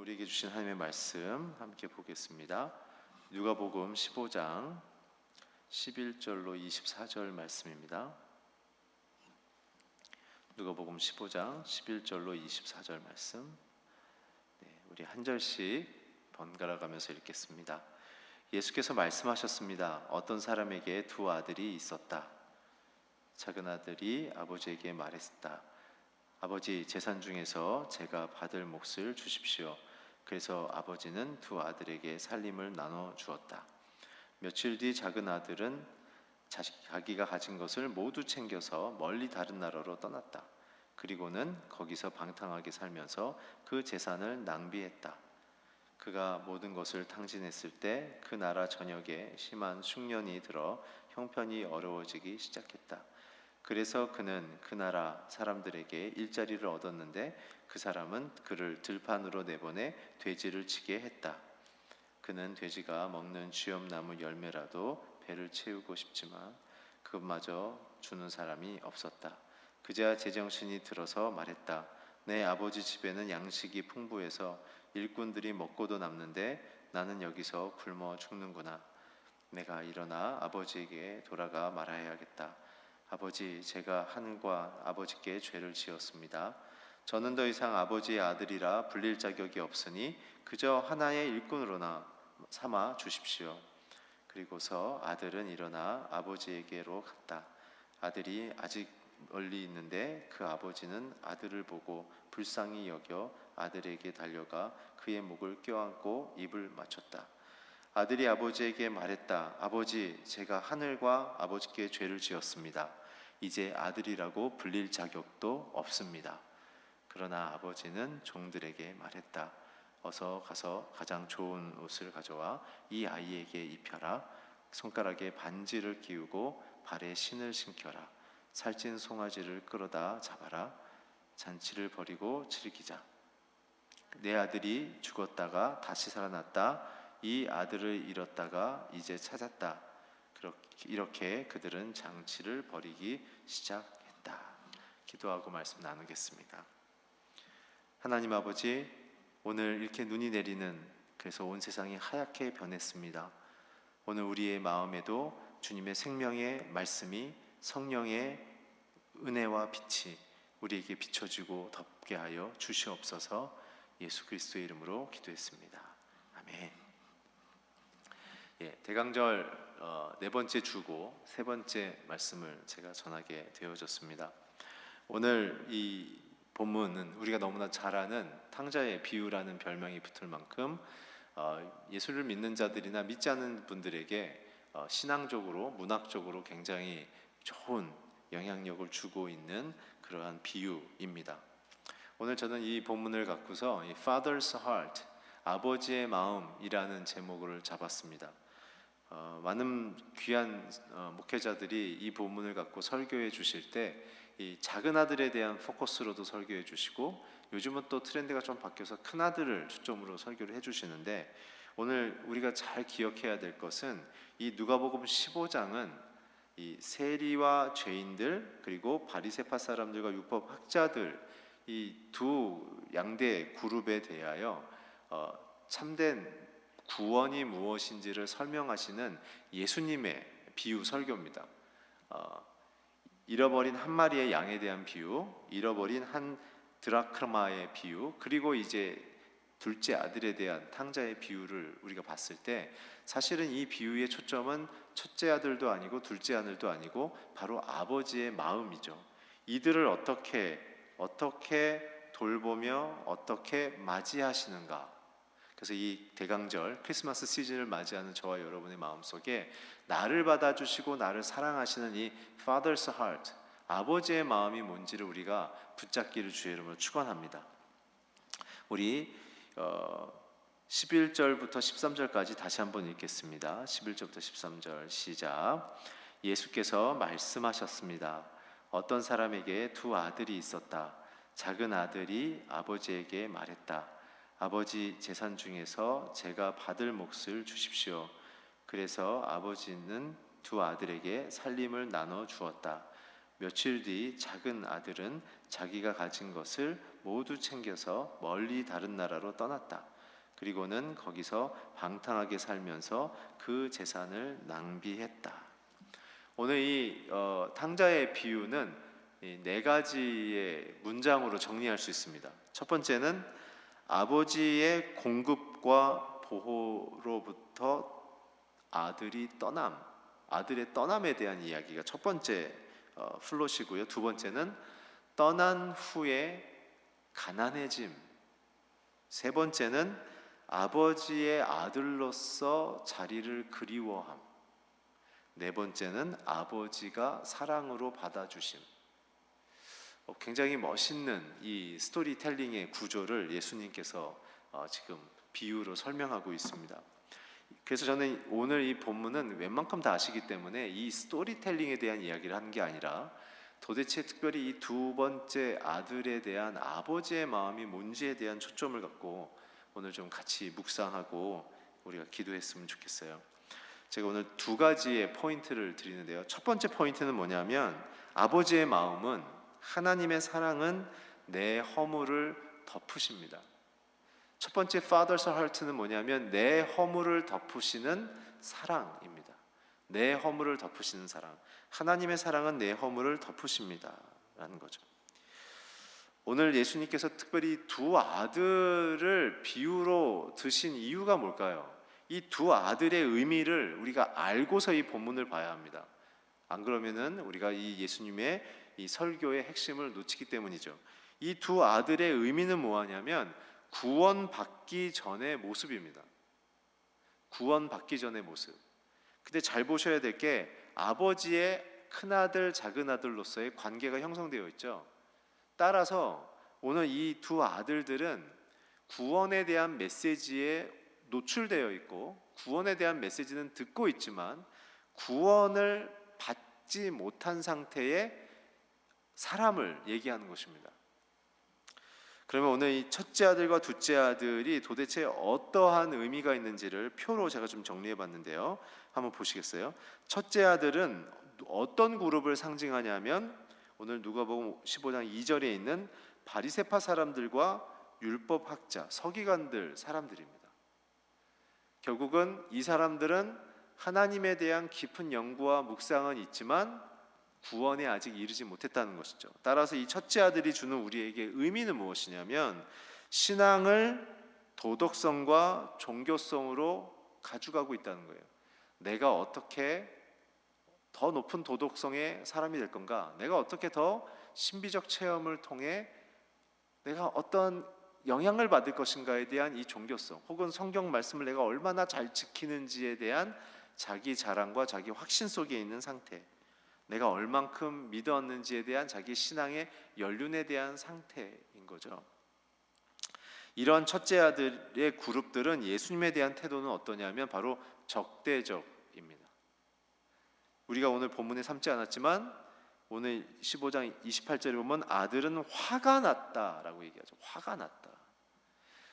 우리에게 주신 하나님의 말씀 함께 보겠습니다. 누가복음 15장 11절로 24절 말씀입니다. 누가복음 15장 11절로 24절 말씀. 우리 한 절씩 번갈아 가면서 읽겠습니다. 예수께서 말씀하셨습니다. 어떤 사람에게 두 아들이 있었다. 작은 아들이 아버지에게 말했다. 아버지, 재산 중에서 제가 받을 몫을 주십시오. 그래서 아버지는 두 아들에게 살림을 나눠 주었다. 며칠 뒤 작은 아들은 자기가 가진 것을 모두 챙겨서 멀리 다른 나라로 떠났다. 그리고는 거기서 방탕하게 살면서 그 재산을 낭비했다. 그가 모든 것을 탕진했을 때 그 나라 전역에 심한 흉년이 들어 형편이 어려워지기 시작했다. 그래서 그는 그 나라 사람들에게 일자리를 얻었는데 그 사람은 그를 들판으로 내보내 돼지를 치게 했다. 그는 돼지가 먹는 쥐엄나무 열매라도 배를 채우고 싶지만 그것마저 주는 사람이 없었다. 그제야 제정신이 들어서 말했다. 내 아버지 집에는 양식이 풍부해서 일꾼들이 먹고도 남는데 나는 여기서 굶어 죽는구나. 내가 일어나 아버지에게 돌아가 말해야겠다. 아버지, 제가 하늘과 아버지께 죄를 지었습니다. 저는 더 이상 아버지의 아들이라 불릴 자격이 없으니 그저 하나의 일꾼으로나 삼아 주십시오. 그리고서 아들은 일어나 아버지에게로 갔다. 아들이 아직 멀리 있는데 그 아버지는 아들을 보고 불쌍히 여겨 아들에게 달려가 그의 목을 껴안고 입을 맞췄다. 아들이 아버지에게 말했다. 아버지, 제가 하늘과 아버지께 죄를 지었습니다. 이제 아들이라고 불릴 자격도 없습니다. 그러나 아버지는 종들에게 말했다. 어서 가서 가장 좋은 옷을 가져와 이 아이에게 입혀라. 손가락에 반지를 끼우고 발에 신을 신겨라. 살찐 송아지를 끌어다 잡아라. 잔치를 벌이고 즐기자. 내 아들이 죽었다가 다시 살아났다. 이 아들을 잃었다가 이제 찾았다. 이렇게 그들은 잔치를 벌이기 시작했다. 기도하고 말씀 나누겠습니다. 하나님 아버지, 오늘 이렇게 눈이 내리는, 그래서 온 세상이 하얗게 변했습니다. 오늘 우리의 마음에도 주님의 생명의 말씀이, 성령의 은혜와 빛이 우리에게 비춰지고 덮게 하여 주시옵소서. 예수 그리스도의 이름으로 기도했습니다. 아멘. 대강절 네 번째 주고 세 번째 말씀을 제가 전하게 되어졌습니다. 오늘 이 본문은 우리가 너무나 잘 아는 탕자의 비유라는 별명이 붙을 만큼 예수를 믿는 자들이나 믿지 않는 분들에게 신앙적으로, 문학적으로 굉장히 좋은 영향력을 주고 있는 그러한 비유입니다. 오늘 저는 이 본문을 갖고서 Father's Heart, 아버지의 마음이라는 제목을 잡았습니다. 많은 귀한 목회자들이 이 본문을 갖고 설교해 주실 때 이 작은 아들에 대한 포커스로도 설교해 주시고, 요즘은 또 트렌드가 좀 바뀌어서 큰 아들을 초점으로 설교를 해 주시는데, 오늘 우리가 잘 기억해야 될 것은 이 누가복음 15장은 이 세리와 죄인들, 그리고 바리새파 사람들과 율법 학자들, 이 두 양대 그룹에 대하여 참된 구원이 무엇인지를 설명하시는 예수님의 비유 설교입니다. 잃어버린 한 마리의 양에 대한 비유, 잃어버린 한 드라크마의 비유, 그리고 이제 둘째 아들에 대한 탕자의 비유를 우리가 봤을 때, 사실은 이 비유의 초점은 첫째 아들도 아니고 둘째 아들도 아니고 바로 아버지의 마음이죠. 이들을 어떻게 돌보며 어떻게 맞이하시는가. 그래서 이 대강절 크리스마스 시즌을 맞이하는 저와 여러분의 마음속에 나를 받아주시고 나를 사랑하시는 이 Father's Heart, 아버지의 마음이 뭔지를 우리가 붙잡기를 주의 이름으로 축원합니다. 우리 11절부터 13절까지 다시 한번 읽겠습니다. 11절부터 13절 시작. 예수께서 말씀하셨습니다. 어떤 사람에게 두 아들이 있었다. 작은 아들이 아버지에게 말했다. 아버지, 재산 중에서 제가 받을 몫을 주십시오. 그래서 아버지는 두 아들에게 살림을 나눠 주었다. 며칠 뒤 작은 아들은 자기가 가진 것을 모두 챙겨서 멀리 다른 나라로 떠났다. 그리고는 거기서 방탕하게 살면서 그 재산을 낭비했다. 오늘 이 탕자의 비유는 이 네 가지의 문장으로 정리할 수 있습니다. 첫 번째는 아버지의 공급과 보호로부터 아들의 떠남에 대한 이야기가 첫 번째 플롯이고요. 두 번째는 떠난 후에 가난해짐. 세 번째는 아버지의 아들로서 자리를 그리워함. 네 번째는 아버지가 사랑으로 받아주심. 굉장히 멋있는 이 스토리텔링의 구조를 예수님께서 지금 비유로 설명하고 있습니다. 그래서 저는 오늘 이 본문은 웬만큼 다 아시기 때문에 이 스토리텔링에 대한 이야기를 하는 게 아니라 도대체 특별히 이 두 번째 아들에 대한 아버지의 마음이 뭔지에 대한 초점을 갖고 오늘 좀 같이 묵상하고 우리가 기도했으면 좋겠어요. 제가 오늘 두 가지의 포인트를 드리는데요. 첫 번째 포인트는 뭐냐면 아버지의 마음은, 하나님의 사랑은 내 허물을 덮으십니다. 첫 번째 Father's Heart는 뭐냐면 내 허물을 덮으시는 사랑입니다. 내 허물을 덮으시는 사랑. 하나님의 사랑은 내 허물을 덮으십니다 라는 거죠. 오늘 예수님께서 특별히 두 아들을 비유로 드신 이유가 뭘까요? 이 두 아들의 의미를 우리가 알고서 이 본문을 봐야 합니다. 안 그러면은 우리가 이 예수님의 이 설교의 핵심을 놓치기 때문이죠. 이 두 아들의 의미는 뭐하냐면 구원받기 전의 모습입니다. 구원받기 전의 모습. 근데 잘 보셔야 될 게 아버지의 큰아들, 작은아들로서의 관계가 형성되어 있죠. 따라서 오늘 이 두 아들들은 구원에 대한 메시지에 노출되어 있고 구원에 대한 메시지는 듣고 있지만 구원을 받지 못한 상태의 사람을 얘기하는 것입니다. 그러면 오늘 이 첫째 아들과 둘째 아들이 도대체 어떠한 의미가 있는지를 표로 제가 좀 정리해 봤는데요. 한번 보시겠어요? 첫째 아들은 어떤 그룹을 상징하냐면 오늘 누가복음 15장 2절에 있는 바리새파 사람들과 율법학자, 서기관들 사람들입니다. 결국은 이 사람들은 하나님에 대한 깊은 연구와 묵상은 있지만 구원에 아직 이르지 못했다는 것이죠. 따라서 이 첫째 아들이 주는 우리에게 의미는 무엇이냐면 신앙을 도덕성과 종교성으로 가져가고 있다는 거예요. 내가 어떻게 더 높은 도덕성의 사람이 될 건가? 내가 어떻게 더 신비적 체험을 통해 내가 어떤 영향을 받을 것인가에 대한 이 종교성, 혹은 성경 말씀을 내가 얼마나 잘 지키는지에 대한 자기 자랑과 자기 확신 속에 있는 상태, 내가 얼만큼 믿었는지에 대한 자기 신앙의 연륜에 대한 상태인 거죠. 이런 첫째 아들의 그룹들은 예수님에 대한 태도는 어떠냐면 바로 적대적입니다. 우리가 오늘 본문에 삼지 않았지만 오늘 15장 28절에 보면 아들은 화가 났다라고 얘기하죠. 화가 났다.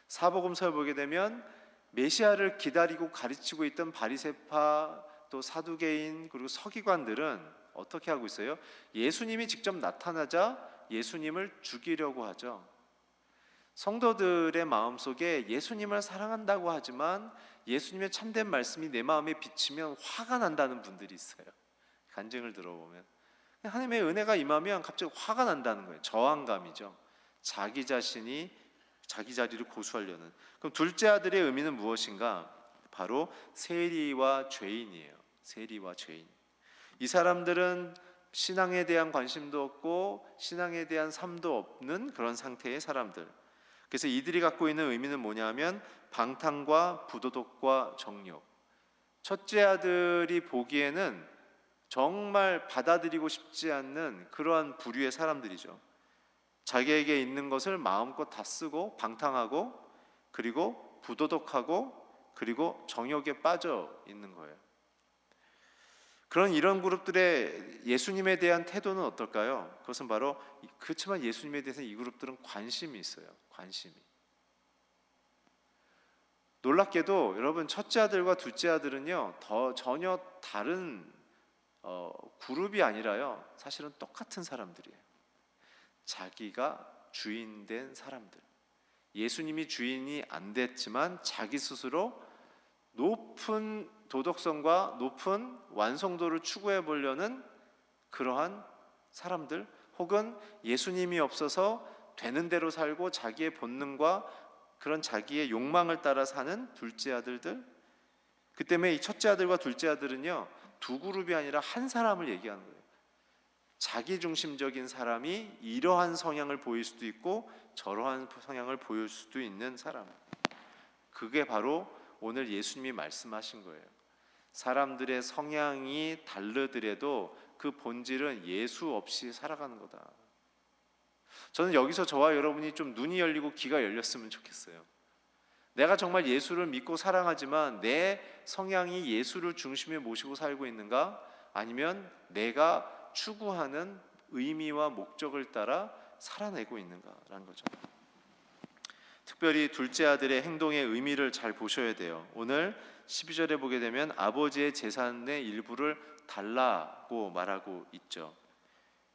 사복음서를 보게 되면 메시아를 기다리고 가르치고 있던 바리새파, 또 사두개인, 그리고 서기관들은 어떻게 하고 있어요? 예수님이 직접 나타나자 예수님을 죽이려고 하죠. 성도들의 마음속에 예수님을 사랑한다고 하지만 예수님의 참된 말씀이 내 마음에 비치면 화가 난다는 분들이 있어요. 간증을 들어보면 하나님의 은혜가 임하면 갑자기 화가 난다는 거예요. 저항감이죠. 자기 자신이 자기 자리를 고수하려는. 그럼 둘째 아들의 의미는 무엇인가? 바로 세리와 죄인이에요. 세리와 죄인. 이 사람들은 신앙에 대한 관심도 없고 신앙에 대한 삶도 없는 그런 상태의 사람들. 그래서 이들이 갖고 있는 의미는 뭐냐면 방탕과 부도덕과 정욕. 첫째 아들이 보기에는 정말 받아들이고 싶지 않는 그러한 부류의 사람들이죠. 자기에게 있는 것을 마음껏 다 쓰고 방탕하고 그리고 부도덕하고 그리고 정욕에 빠져 있는 거예요. 이런 그룹들의 예수님에 대한 태도는 어떨까요? 그것은 바로, 그렇지만 예수님에 대해서 이 그룹들은 관심이 있어요. 관심이. 놀랍게도 여러분, 첫째 아들과 둘째 아들은요 전혀 다른 그룹이 아니라요, 사실은 똑같은 사람들이에요. 자기가 주인 된 사람들. 예수님이 주인이 안 됐지만 자기 스스로 높은 도덕성과 높은 완성도를 추구해 보려는 그러한 사람들, 혹은 예수님이 없어서 되는 대로 살고 자기의 본능과 그런 자기의 욕망을 따라 사는 둘째 아들들. 그 때문에 이 첫째 아들과 둘째 아들은요, 두 그룹이 아니라 한 사람을 얘기하는 거예요. 자기중심적인 사람이 이러한 성향을 보일 수도 있고 저러한 성향을 보일 수도 있는 사람. 그게 바로 오늘 예수님이 말씀하신 거예요. 사람들의 성향이 다르더라도 그 본질은 예수 없이 살아가는 거다. 저는 여기서 저와 여러분이 좀 눈이 열리고 귀가 열렸으면 좋겠어요. 내가 정말 예수를 믿고 사랑하지만 내 성향이 예수를 중심에 모시고 살고 있는가? 아니면 내가 추구하는 의미와 목적을 따라 살아내고 있는가라는 거죠. 특별히 둘째 아들의 행동의 의미를 잘 보셔야 돼요. 오늘 12절에 보게 되면 아버지의 재산의 일부를 달라고 말하고 있죠.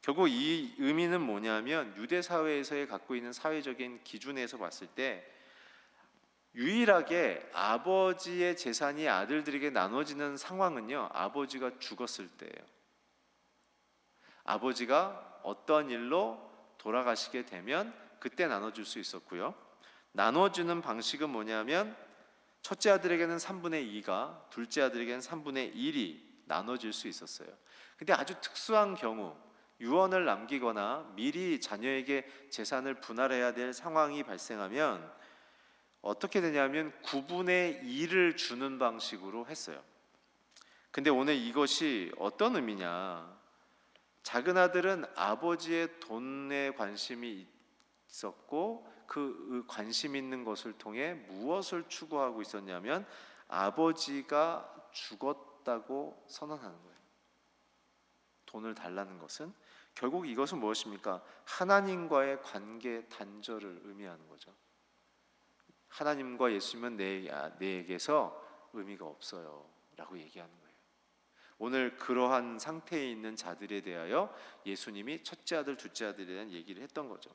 결국 이 의미는 뭐냐면 유대 사회에서의 갖고 있는 사회적인 기준에서 봤을 때 유일하게 아버지의 재산이 아들들에게 나눠지는 상황은요, 아버지가 죽었을 때예요. 아버지가 어떤 일로 돌아가시게 되면 그때 나눠줄 수 있었고요. 나눠주는 방식은 뭐냐면 첫째 아들에게는 3분의 2가, 둘째 아들에게는 3분의 1이 나눠질 수 있었어요. 근데 아주 특수한 경우, 유언을 남기거나 미리 자녀에게 재산을 분할해야 될 상황이 발생하면 어떻게 되냐면 9분의 2를 주는 방식으로 했어요. 근데 오늘 이것이 어떤 의미냐? 작은 아들은 아버지의 돈에 관심이 있었고 그 관심 있는 것을 통해 무엇을 추구하고 있었냐면 아버지가 죽었다고 선언하는 거예요. 돈을 달라는 것은 결국 이것은 무엇입니까? 하나님과의 관계 단절을 의미하는 거죠. 하나님과 예수님은 내에게서 의미가 없어요 라고 얘기하는 거예요. 오늘 그러한 상태에 있는 자들에 대하여 예수님이 첫째 아들, 둘째 아들에 대한 얘기를 했던 거죠.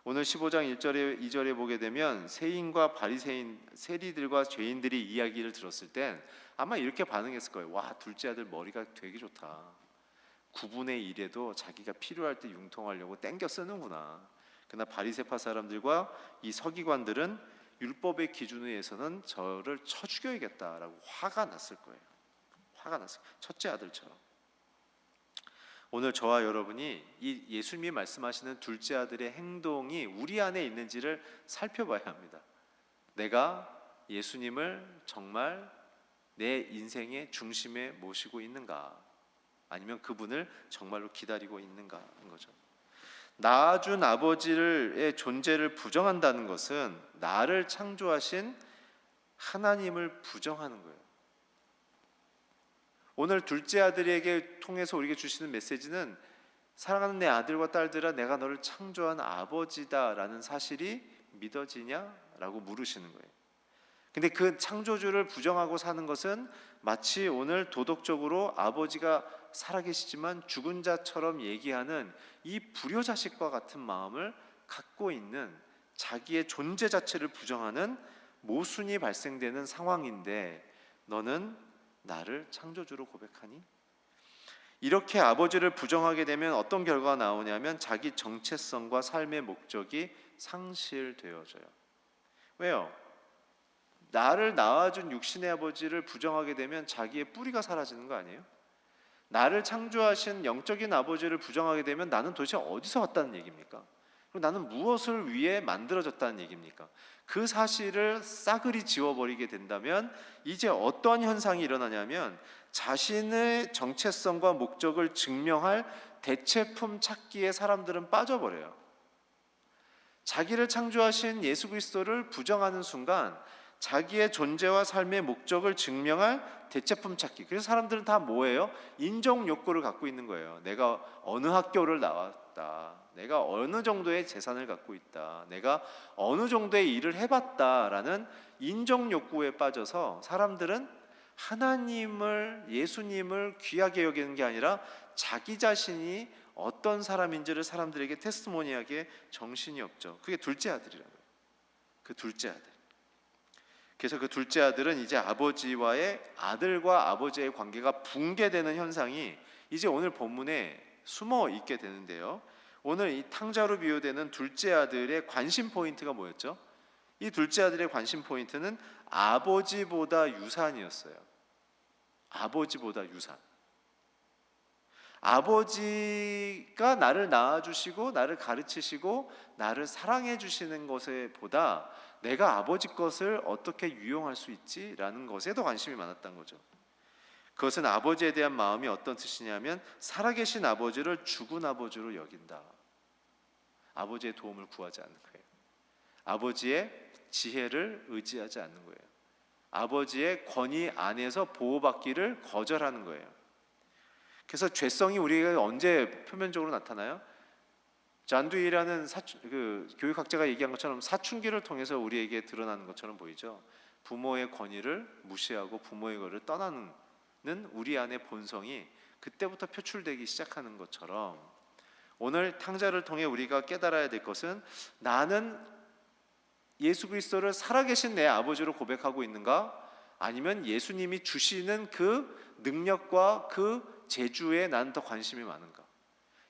오늘 15장 1절에 2절에 보게 되면 세인과 바리새인, 세리들과 죄인들이 이야기를 들었을 땐 아마 이렇게 반응했을 거예요. 와, 둘째 아들 머리가 되게 좋다. 9분의 1에도 자기가 필요할 때 융통하려고 땡겨 쓰는구나. 그러나 바리새파 사람들과 이 서기관들은 율법의 기준에 의해서는 저를 쳐 죽여야겠다라고 화가 났을 거예요. 화가 났어요. 첫째 아들처럼. 오늘 저와 여러분이 이 예수님이 말씀하시는 둘째 아들의 행동이 우리 안에 있는지를 살펴봐야 합니다. 내가 예수님을 정말 내 인생의 중심에 모시고 있는가? 아니면 그분을 정말로 기다리고 있는가 하는 거죠. 낳아준 아버지의 존재를 부정한다는 것은 나를 창조하신 하나님을 부정하는 거예요. 오늘 둘째 아들에게 통해서 우리에게 주시는 메시지는 사랑하는 내 아들과 딸들아, 내가 너를 창조한 아버지다라는 사실이 믿어지냐라고 물으시는 거예요. 근데 그 창조주를 부정하고 사는 것은 마치 오늘 도덕적으로 아버지가 살아계시지만 죽은 자처럼 얘기하는 이 불효자식과 같은 마음을 갖고 있는, 자기의 존재 자체를 부정하는 모순이 발생되는 상황인데 너는 나를 창조주로 고백하니? 이렇게 아버지를 부정하게 되면 어떤 결과가 나오냐면 자기 정체성과 삶의 목적이 상실되어져요. 왜요? 나를 낳아준 육신의 아버지를 부정하게 되면 자기의 뿌리가 사라지는 거 아니에요? 나를 창조하신 영적인 아버지를 부정하게 되면 나는 도대체 어디서 왔다는 얘기입니까? 그리고 나는 무엇을 위해 만들어졌다는 얘기입니까? 그 사실을 싸그리 지워버리게 된다면 이제 어떠한 현상이 일어나냐면 자신의 정체성과 목적을 증명할 대체품 찾기에 사람들은 빠져버려요. 자기를 창조하신 예수 그리스도를 부정하는 순간 자기의 존재와 삶의 목적을 증명할 대체품 찾기. 그래서 사람들은 다 뭐예요? 인정 욕구를 갖고 있는 거예요. 내가 어느 학교를 나왔다, 내가 어느 정도의 재산을 갖고 있다, 내가 어느 정도의 일을 해봤다라는 인정 욕구에 빠져서 사람들은 하나님을, 예수님을 귀하게 여기는 게 아니라 자기 자신이 어떤 사람인지를 사람들에게 테스티모니하기에 정신이 없죠. 그게 둘째 아들이라고요. 그 둘째 아들. 그래서 그 둘째 아들은 이제 아들과 아버지의 관계가 붕괴되는 현상이 이제 오늘 본문에 숨어 있게 되는데요. 오늘 이 탕자로 비유되는 둘째 아들의 관심 포인트가 뭐였죠? 이 둘째 아들의 관심 포인트는 아버지보다 유산이었어요. 아버지보다 유산. 아버지가 나를 낳아주시고 나를 가르치시고 나를 사랑해 주시는 것에 보다 내가 아버지 것을 어떻게 유용할 수 있지라는 것에 더 관심이 많았던 거죠. 그것은 아버지에 대한 마음이 어떤 뜻이냐면 살아계신 아버지를 죽은 아버지로 여긴다. 아버지의 도움을 구하지 않는 거예요. 아버지의 지혜를 의지하지 않는 거예요. 아버지의 권위 안에서 보호받기를 거절하는 거예요. 그래서 죄성이 우리에게 언제 표면적으로 나타나요? 잔두이라는 교육학자가 얘기한 것처럼 사춘기를 통해서 우리에게 드러나는 것처럼 보이죠. 부모의 권위를 무시하고 부모의 것을 떠나는 우리 안의 본성이 그때부터 표출되기 시작하는 것처럼 오늘 탕자를 통해 우리가 깨달아야 될 것은 나는 예수 그리스도를 살아계신 내 아버지로 고백하고 있는가? 아니면 예수님이 주시는 그 능력과 그 재주에 나는 더 관심이 많은가?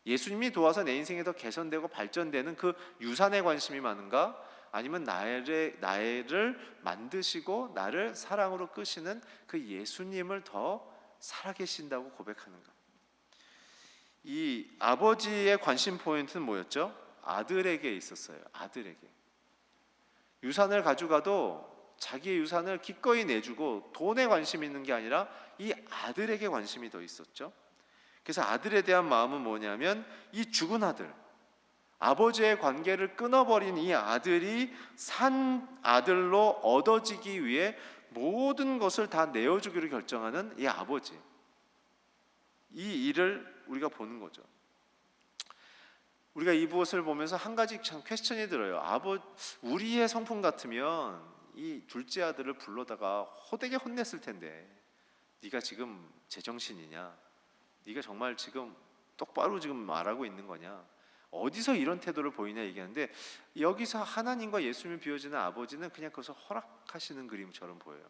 예수님이 도와서 내 인생이 더 개선되고 발전되는 그 유산에 관심이 많은가? 아니면 나를 만드시고 나를 사랑으로 끄시는 그 예수님을 더 살아계신다고 고백하는가? 이 아버지의 관심 포인트는 뭐였죠? 아들에게 있었어요. 아들에게. 유산을 가져가도 자기의 유산을 기꺼이 내주고 돈에 관심이 있는 게 아니라 이 아들에게 관심이 더 있었죠. 그래서 아들에 대한 마음은 뭐냐면 이 죽은 아들, 아버지의 관계를 끊어버린 이 아들이 산 아들로 얻어지기 위해 모든 것을 다 내어주기로 결정하는 이 아버지, 이 일을 우리가 보는 거죠. 우리가 이 무엇을 보면서 한 가지 참 퀘스천이 들어요. 우리의 성품 같으면 이 둘째 아들을 불러다가 호되게 혼냈을 텐데 네가 지금 제정신이냐? 네가 정말 지금 똑바로 지금 말하고 있는 거냐? 어디서 이런 태도를 보이냐 얘기하는데 여기서 하나님과 예수님을 비워지는 아버지는 그냥 그것을 허락하시는 그림처럼 보여요.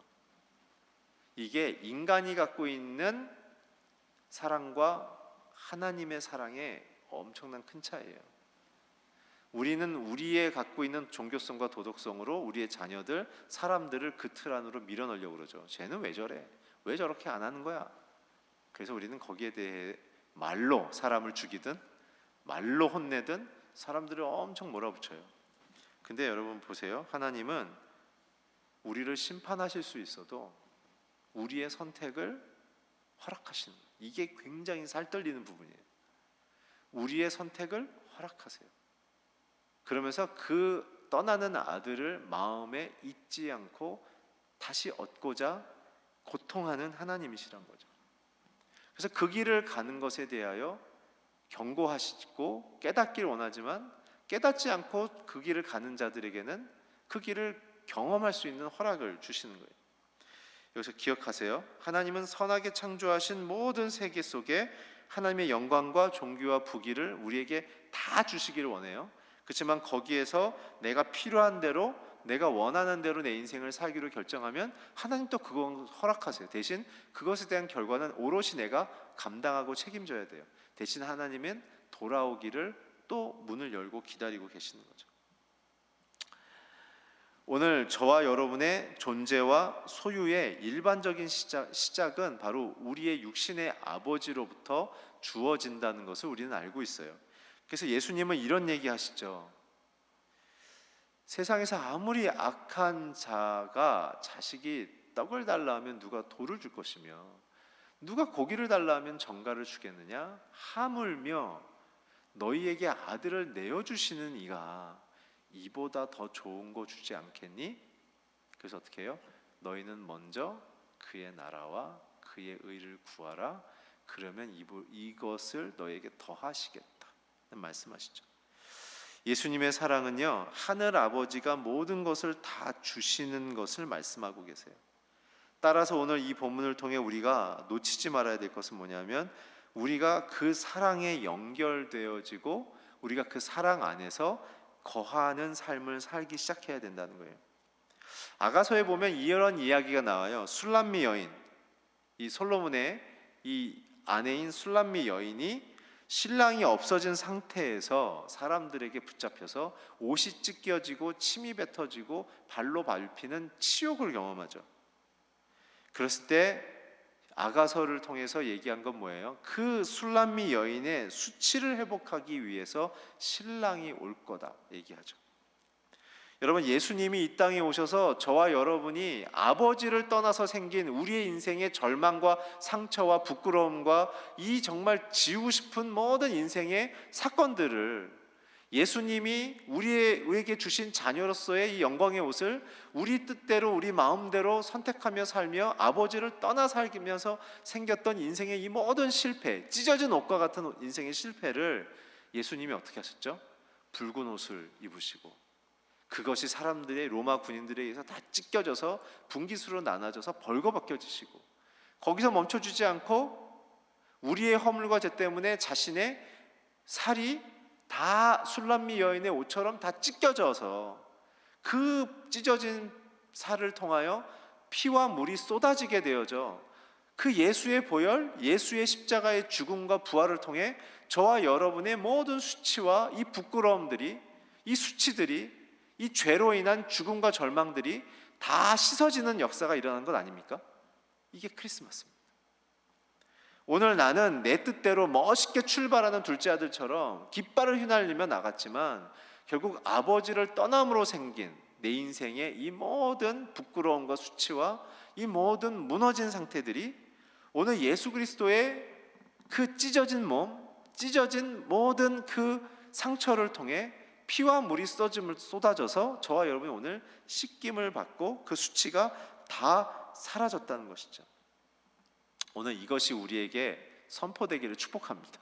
이게 인간이 갖고 있는 사랑과 하나님의 사랑의 엄청난 큰 차이예요. 우리는 우리의 갖고 있는 종교성과 도덕성으로 우리의 자녀들, 사람들을 그 틀 안으로 밀어넣으려고 그러죠. 쟤는 왜 저래? 왜 저렇게 안 하는 거야? 그래서 우리는 거기에 대해 말로 사람을 죽이든 말로 혼내든 사람들을 엄청 몰아붙여요. 근데 여러분 보세요. 하나님은 우리를 심판하실 수 있어도 우리의 선택을 허락하시는 거예요. 이게 굉장히 살떨리는 부분이에요. 우리의 선택을 허락하세요. 그러면서 그 떠나는 아들을 마음에 잊지 않고 다시 얻고자 고통하는 하나님이시란 거죠. 그래서 그 길을 가는 것에 대하여 경고하시고 깨닫기를 원하지만 깨닫지 않고 그 길을 가는 자들에게는 그 길을 경험할 수 있는 허락을 주시는 거예요. 여기서 기억하세요. 하나님은 선하게 창조하신 모든 세계 속에 하나님의 영광과 존귀와 부귀를 우리에게 다 주시기를 원해요. 그렇지만 거기에서 내가 필요한 대로 내가 원하는 대로 내 인생을 살기로 결정하면 하나님 또 그거 허락하세요. 대신 그것에 대한 결과는 오롯이 내가 감당하고 책임져야 돼요. 대신 하나님은 돌아오기를 또 문을 열고 기다리고 계시는 거죠. 오늘 저와 여러분의 존재와 소유의 일반적인 시작은 바로 우리의 육신의 아버지로부터 주어진다는 것을 우리는 알고 있어요. 그래서 예수님은 이런 얘기 하시죠. 세상에서 아무리 악한 자가 자식이 떡을 달라 하면 누가 돌을 줄 것이며 누가 고기를 달라 하면 전갈을 주겠느냐? 하물며 너희에게 아들을 내어주시는 이가 이보다 더 좋은 거 주지 않겠니? 그래서 어떻게 해요? 너희는 먼저 그의 나라와 그의 의를 구하라. 그러면 이것을 너희에게 더하시겠다 말씀하시죠. 예수님의 사랑은요, 하늘 아버지가 모든 것을 다 주시는 것을 말씀하고 계세요. 따라서 오늘 이 본문을 통해 우리가 놓치지 말아야 될 것은 뭐냐면 우리가 그 사랑에 연결되어지고 우리가 그 사랑 안에서 거하는 삶을 살기 시작해야 된다는 거예요. 아가서에 보면 이런 이야기가 나와요. 술람미 여인, 이 솔로몬의 이 아내인 술람미 여인이 신랑이 없어진 상태에서 사람들에게 붙잡혀서 옷이 찢겨지고 침이 뱉어지고 발로 밟히는 치욕을 경험하죠. 그랬을 때 아가서를 통해서 얘기한 건 뭐예요? 그 술람미 여인의 수치를 회복하기 위해서 신랑이 올 거다 얘기하죠. 여러분, 예수님이 이 땅에 오셔서 저와 여러분이 아버지를 떠나서 생긴 우리의 인생의 절망과 상처와 부끄러움과 이 정말 지우고 싶은 모든 인생의 사건들을 예수님이 우리에게 주신 자녀로서의 이 영광의 옷을 우리 뜻대로 우리 마음대로 선택하며 살며 아버지를 떠나 살면서 생겼던 인생의 이 모든 실패, 찢어진 옷과 같은 인생의 실패를 예수님이 어떻게 하셨죠? 붉은 옷을 입으시고 그것이 사람들의 로마 군인들에 의해서 다 찢겨져서 분깃으로 나눠져서 벌거벗겨지시고 거기서 멈춰주지 않고 우리의 허물과 죄 때문에 자신의 살이 다 술람미 여인의 옷처럼 다 찢겨져서 그 찢어진 살을 통하여 피와 물이 쏟아지게 되어져 그 예수의 보혈, 예수의 십자가의 죽음과 부활을 통해 저와 여러분의 모든 수치와 이 부끄러움들이, 이 수치들이, 이 죄로 인한 죽음과 절망들이 다 씻어지는 역사가 일어난 것 아닙니까? 이게 크리스마스입니다. 오늘 나는 내 뜻대로 멋있게 출발하는 둘째 아들처럼 깃발을 휘날리며 나갔지만 결국 아버지를 떠남으로 생긴 내 인생의 이 모든 부끄러움과 수치와 이 모든 무너진 상태들이 오늘 예수 그리스도의 그 찢어진 몸, 찢어진 모든 그 상처를 통해 피와 물이 쏟아져서 저와 여러분이 오늘 씻김을 받고 그 수치가 다 사라졌다는 것이죠. 오늘 이것이 우리에게 선포되기를 축복합니다.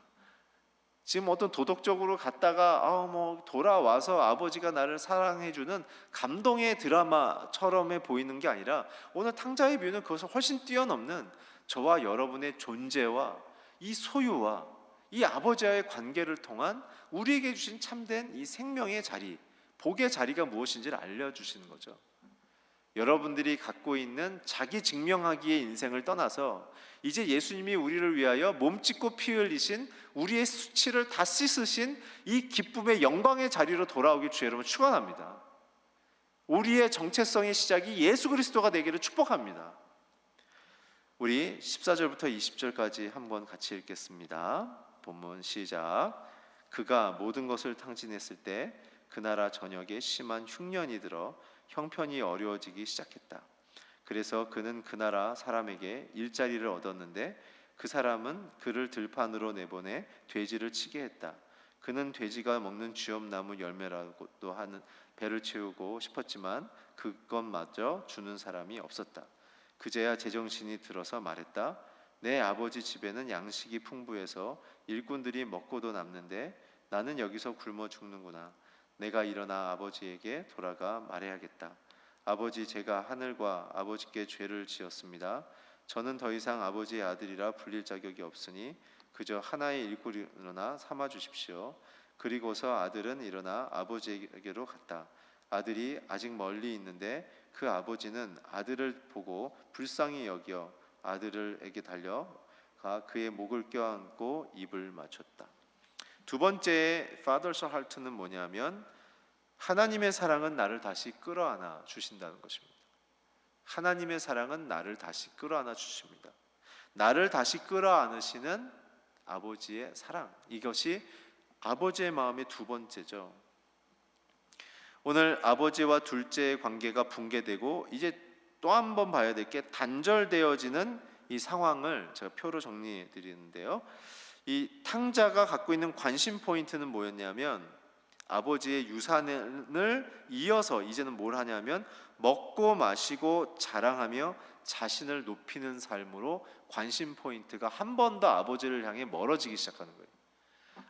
지금 어떤 도덕적으로 갔다가 돌아와서 아버지가 나를 사랑해주는 감동의 드라마처럼 보이는 게 아니라 오늘 탕자의 뷰는 그것을 훨씬 뛰어넘는 저와 여러분의 존재와 이 소유와 이 아버지와의 관계를 통한 우리에게 주신 참된 이 생명의 자리, 복의 자리가 무엇인지를 알려주시는 거죠. 여러분들이 갖고 있는 자기 증명하기의 인생을 떠나서 이제 예수님이 우리를 위하여 몸짓고 피 흘리신 우리의 수치를 다 씻으신 이 기쁨의 영광의 자리로 돌아오기 주의 여러분 축원합니다. 우리의 정체성의 시작이 예수 그리스도가 되기를 축복합니다. 우리 14절부터 20절까지 한번 같이 읽겠습니다. 본문 시작. 그가 모든 것을 탕진했을 때 그 나라 전역에 심한 흉년이 들어 형편이 어려워지기 시작했다. 그래서 그는 그 나라 사람에게 일자리를 얻었는데 그 사람은 그를 들판으로 내보내 돼지를 치게 했다. 그는 돼지가 먹는 쥐엄나무 열매라고도 하는 배를 채우고 싶었지만 그것마저 주는 사람이 없었다. 그제야 제정신이 들어서 말했다. 내 아버지 집에는 양식이 풍부해서 일꾼들이 먹고도 남는데 나는 여기서 굶어 죽는구나. 내가 일어나 아버지에게 돌아가 말해야겠다. 아버지, 제가 하늘과 아버지께 죄를 지었습니다. 저는 더 이상 아버지의 아들이라 불릴 자격이 없으니 그저 하나의 일꾼으로나 삼아 주십시오. 그리고서 아들은 일어나 아버지에게로 갔다. 아들이 아직 멀리 있는데 그 아버지는 아들을 보고 불쌍히 여겨 아들에게 달려가 그의 목을 껴안고 입을 맞췄다. 두 번째 Father's Heart는 뭐냐면 하나님의 사랑은 나를 다시 끌어안아 주신다는 것입니다. 하나님의 사랑은 나를 다시 끌어안아 주십니다. 나를 다시 끌어안으시는 아버지의 사랑, 이것이 아버지의 마음의 두 번째죠. 오늘 아버지와 둘째의 관계가 붕괴되고 이제 또 한 번 봐야 될 게 단절되어지는 이 상황을 제가 표로 정리해 드리는데요. 이 탕자가 갖고 있는 관심 포인트는 뭐였냐면 아버지의 유산을 이어서 이제는 뭘 하냐면 먹고 마시고 자랑하며 자신을 높이는 삶으로 관심 포인트가 한 번 더 아버지를 향해 멀어지기 시작하는 거예요.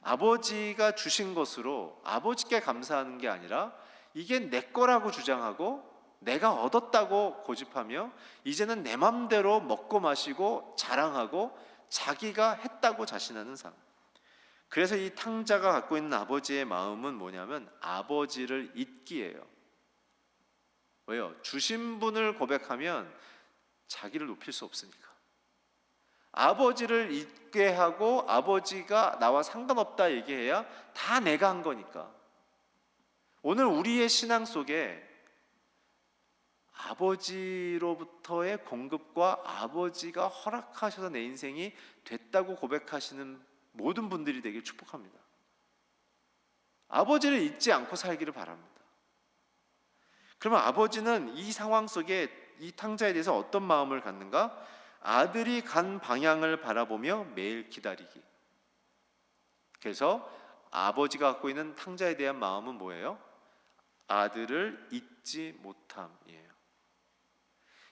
아버지가 주신 것으로 아버지께 감사하는 게 아니라 이게 내 거라고 주장하고 내가 얻었다고 고집하며 이제는 내 맘대로 먹고 마시고 자랑하고 자기가 했다고 자신하는 삶. 그래서 이 탕자가 갖고 있는 아버지의 마음은 뭐냐면 아버지를 잊기예요. 왜요? 주신 분을 고백하면 자기를 높일 수 없으니까. 아버지를 잊게 하고 아버지가 나와 상관없다 얘기해야 다 내가 한 거니까. 오늘 우리의 신앙 속에 아버지로부터의 공급과 아버지가 허락하셔서 내 인생이 됐다고 고백하시는 모든 분들이 되길 축복합니다. 아버지를 잊지 않고 살기를 바랍니다. 그러면 아버지는 이 상황 속에 이 탕자에 대해서 어떤 마음을 갖는가? 아들이 간 방향을 바라보며 매일 기다리기. 그래서 아버지가 갖고 있는 탕자에 대한 마음은 뭐예요? 아들을 잊지 못함이에요.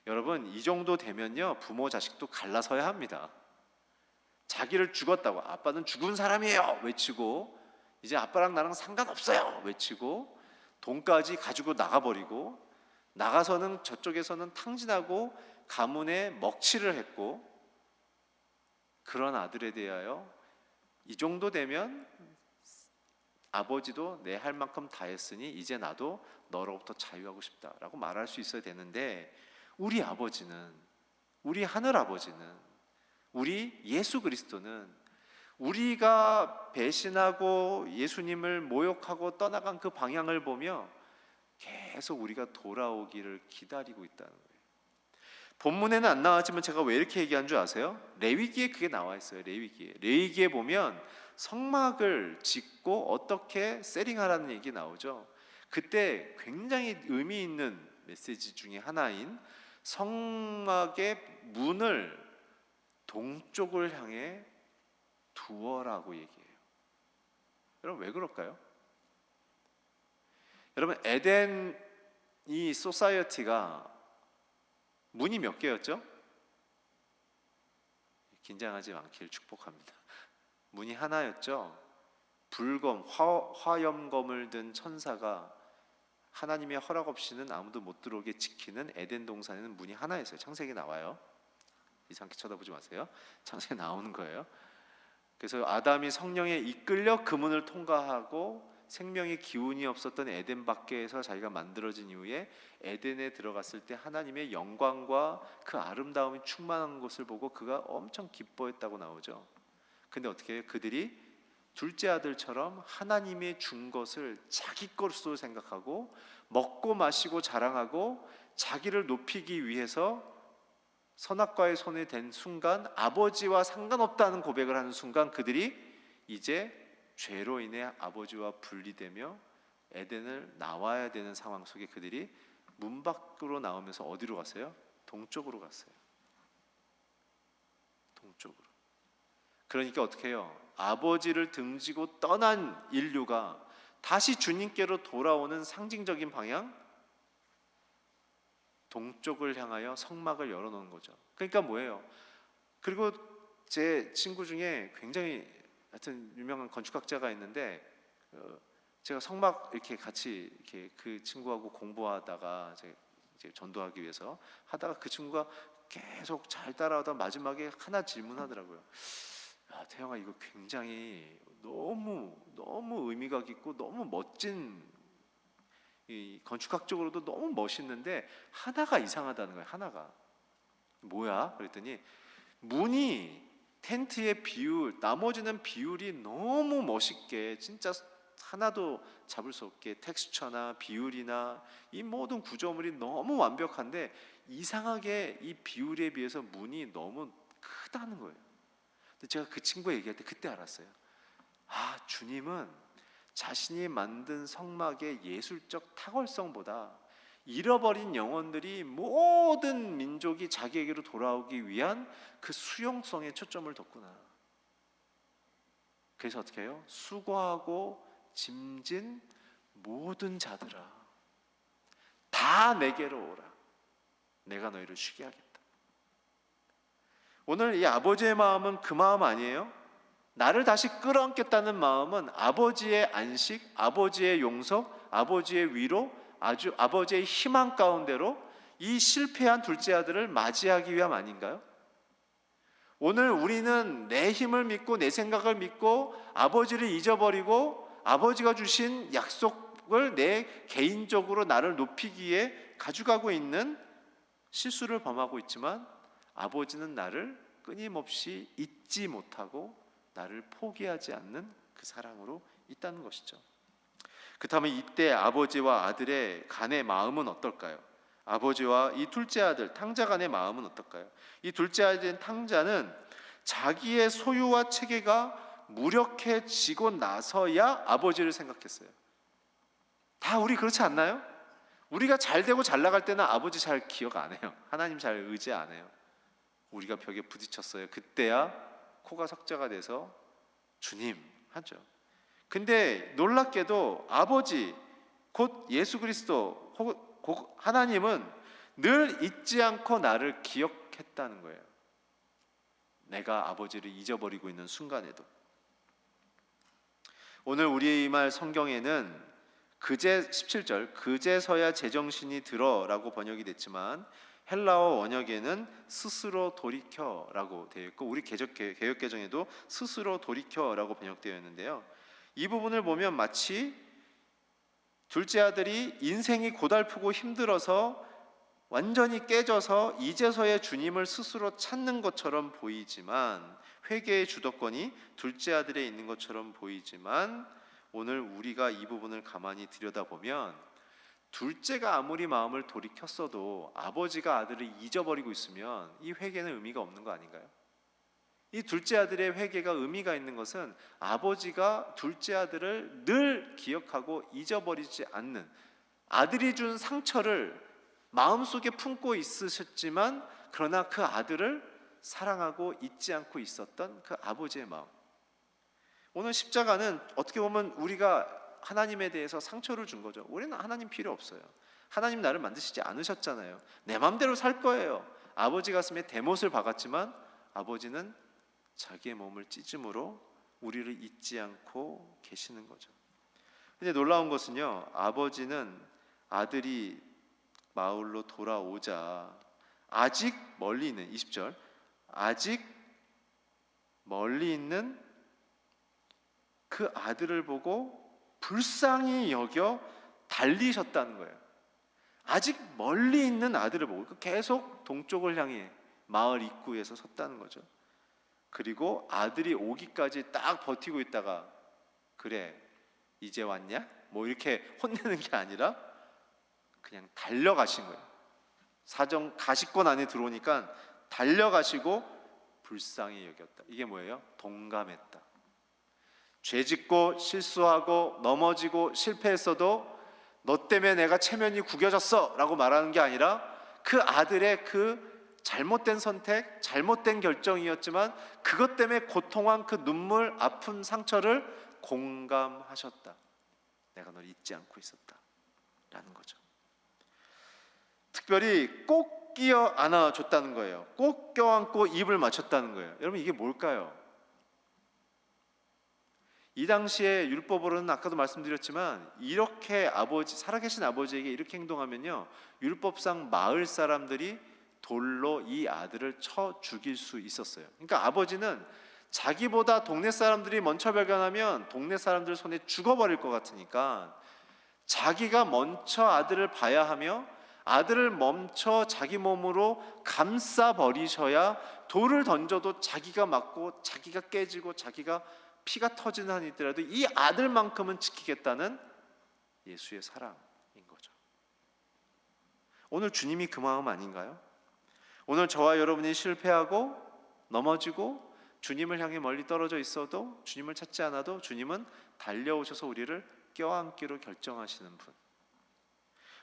여러분, 이 정도 되면요 부모 자식도 갈라서야 합니다. 자기를 죽었다고, 아빠는 죽은 사람이에요 외치고, 이제 아빠랑 나랑 상관없어요 외치고, 돈까지 가지고 나가버리고, 나가서는 저쪽에서는 탕진하고 가문에 먹칠을 했고, 그런 아들에 대하여 이 정도 되면 아버지도 내 할 만큼 다 했으니 이제 나도 너로부터 자유하고 싶다라고 말할 수 있어야 되는데, 우리 아버지는, 우리 하늘 아버지는, 우리 예수 그리스도는 우리가 배신하고 예수님을 모욕하고 떠나간 그 방향을 보며 계속 우리가 돌아오기를 기다리고 있다는 거예요. 본문에는 안 나왔지만 제가 왜 이렇게 얘기한 줄 아세요? 레위기에 그게 나와 있어요. 레위기에 보면 성막을 짓고 어떻게 세링하라는 얘기 나오죠. 그때 굉장히 의미 있는 메시지 중에 하나인 성막의 문을 동쪽을 향해 두어라고 얘기해요. 여러분, 왜 그럴까요? 여러분, 에덴이 소사이어티가 문이 몇 개였죠? 긴장하지 않길 축복합니다. 문이 하나였죠. 불검, 화염검을 든 천사가 하나님의 허락 없이는 아무도 못 들어오게 지키는 에덴 동산에는 문이 하나였어요. 창세기에 나와요. 이상하게 쳐다보지 마세요. 창세기에 나오는 거예요. 그래서 아담이 성령에 이끌려 그 문을 통과하고 생명의 기운이 없었던 에덴 밖에서 자기가 만들어진 이후에 에덴에 들어갔을 때 하나님의 영광과 그 아름다움이 충만한 것을 보고 그가 엄청 기뻐했다고 나오죠. 근데 어떻게 해요? 그들이 둘째 아들처럼 하나님의 준 것을 자기 것으로 생각하고 먹고 마시고 자랑하고 자기를 높이기 위해서 선악과의 손에 댄 순간, 아버지와 상관없다는 고백을 하는 순간 그들이 이제 죄로 인해 아버지와 분리되며 에덴을 나와야 되는 상황 속에 그들이 문 밖으로 나오면서 어디로 갔어요? 동쪽으로 갔어요. 동쪽으로. 그러니까 어떻게 해요? 아버지를 등지고 떠난 인류가 다시 주님께로 돌아오는 상징적인 방향, 동쪽을 향하여 성막을 열어놓은 거죠. 그러니까 뭐예요? 그리고 제 친구 중에 굉장히 하여튼 유명한 건축학자가 있는데, 제가 성막 이렇게 같이 이렇게 그 친구하고 공부하다가 이제 전도하기 위해서 하다가 그 친구가 계속 잘 따라오다 마지막에 하나 질문하더라고요. 야, 태영아, 이거 굉장히 너무 의미가 깊고 너무 멋진, 이 건축학적으로도 너무 멋있는데 하나가 이상하다는 거예요. 하나가 뭐야? 그랬더니 문이 텐트의 비율, 나머지는 비율이 너무 멋있게, 진짜 하나도 잡을 수 없게 텍스처나 비율이나 이 모든 구조물이 너무 완벽한데 이상하게 이 비율에 비해서 문이 너무 크다는 거예요. 근데 제가 그 친구가 얘기할 때 그때 알았어요. 아, 주님은 자신이 만든 성막의 예술적 탁월성보다 잃어버린 영혼들이 모든 민족이 자기에게로 돌아오기 위한 그 수용성에 초점을 뒀구나. 그래서 어떻게 해요? 수고하고 짐진 모든 자들아, 다 내게로 오라. 내가 너희를 쉬게 하겠다. 오늘 이 아버지의 마음은 그 마음 아니에요? 나를 다시 끌어안겠다는 마음은 아버지의 안식, 아버지의 용서, 아버지의 위로, 아버지의 희망 가운데로 이 실패한 둘째 아들을 맞이하기 위함 아닌가요? 오늘 우리는 내 힘을 믿고 내 생각을 믿고 아버지를 잊어버리고 아버지가 주신 약속을 내 개인적으로 나를 높이기에 가져가고 있는 실수를 범하고 있지만, 아버지는 나를 끊임없이 잊지 못하고 나를 포기하지 않는 그 사랑으로 있다는 것이죠. 그렇다면 이때 아버지와 아들의 간의 마음은 어떨까요? 아버지와 이 둘째 아들 탕자 간의 마음은 어떨까요? 이 둘째 아들인 탕자는 자기의 소유와 체계가 무력해지고 나서야 아버지를 생각했어요. 다 우리 그렇지 않나요? 우리가 잘 되고 잘 나갈 때는 아버지 잘 기억 안 해요. 하나님 잘 의지 안 해요. 우리가 벽에 부딪혔어요. 그때야 코가 석자가 돼서 주님 하죠. 근데 놀랍게도 아버지 곧 예수 그리스도 하나님은 늘 잊지 않고 나를 기억했다는 거예요. 내가 아버지를 잊어버리고 있는 순간에도. 오늘 우리의 말 성경에는 그제 17절 그제서야 제정신이 들어라고 번역이 됐지만, 헬라어 원역에는 스스로 돌이켜라고 되어 있고, 우리 개역개정에도 스스로 돌이켜라고 번역되어 있는데요, 이 부분을 보면 마치 둘째 아들이 인생이 고달프고 힘들어서 완전히 깨져서 이제서야 주님을 스스로 찾는 것처럼 보이지만, 회개의 주도권이 둘째 아들에 있는 것처럼 보이지만, 오늘 우리가 이 부분을 가만히 들여다보면 둘째가 아무리 마음을 돌이켰어도 아버지가 아들을 잊어버리고 있으면 이 회개는 의미가 없는 거 아닌가요? 이 둘째 아들의 회개가 의미가 있는 것은 아버지가 둘째 아들을 늘 기억하고 잊어버리지 않는, 아들이 준 상처를 마음속에 품고 있으셨지만 그러나 그 아들을 사랑하고 잊지 않고 있었던 그 아버지의 마음. 오늘 십자가는 어떻게 보면 우리가 하나님에 대해서 상처를 준 거죠. 우리는 하나님 필요 없어요. 하나님 나를 만드시지 않으셨잖아요. 내 마음대로 살 거예요. 아버지 가슴에 대못을 박았지만 아버지는 자기의 몸을 찢음으로 우리를 잊지 않고 계시는 거죠. 근데 놀라운 것은요, 아버지는 아들이 마을로 돌아오자 아직 멀리 있는 20절 아직 멀리 있는 그 아들을 보고 불쌍히 여겨 달리셨다는 거예요. 아직 멀리 있는 아들을 보고 계속 동쪽을 향해 마을 입구에서 섰다는 거죠. 그리고 아들이 오기까지 딱 버티고 있다가, 그래 이제 왔냐? 뭐 이렇게 혼내는 게 아니라 그냥 달려가신 거예요. 사정 가시권 안에 들어오니까 달려가시고 불쌍히 여겼다. 이게 뭐예요? 동감했다. 죄짓고 실수하고 넘어지고 실패했어도 너 때문에 내가 체면이 구겨졌어 라고 말하는 게 아니라 그 아들의 그 잘못된 선택, 잘못된 결정이었지만 그것 때문에 고통한 그 눈물, 아픔, 상처를 공감하셨다. 내가 널 잊지 않고 있었다 라는 거죠. 특별히 꼭 끼어 안아줬다는 거예요. 꼭 껴안고 입을 맞췄다는 거예요. 여러분, 이게 뭘까요? 이 당시에 율법으로는 아까도 말씀드렸지만 이렇게 살아계신 아버지에게 이렇게 행동하면요, 율법상 마을 사람들이 돌로 이 아들을 쳐 죽일 수 있었어요. 그러니까 아버지는 자기보다 동네 사람들이 먼저 발견하면 동네 사람들 손에 죽어버릴 것 같으니까 자기가 먼저 아들을 봐야 하며 아들을 멈춰 자기 몸으로 감싸버리셔야 돌을 던져도 자기가 맞고 자기가 깨지고 자기가 피가 터지는 한이 있더라도 이 아들만큼은 지키겠다는 예수의 사랑인 거죠. 오늘 주님이 그 마음 아닌가요? 오늘 저와 여러분이 실패하고 넘어지고 주님을 향해 멀리 떨어져 있어도, 주님을 찾지 않아도 주님은 달려오셔서 우리를 껴안기로 결정하시는 분.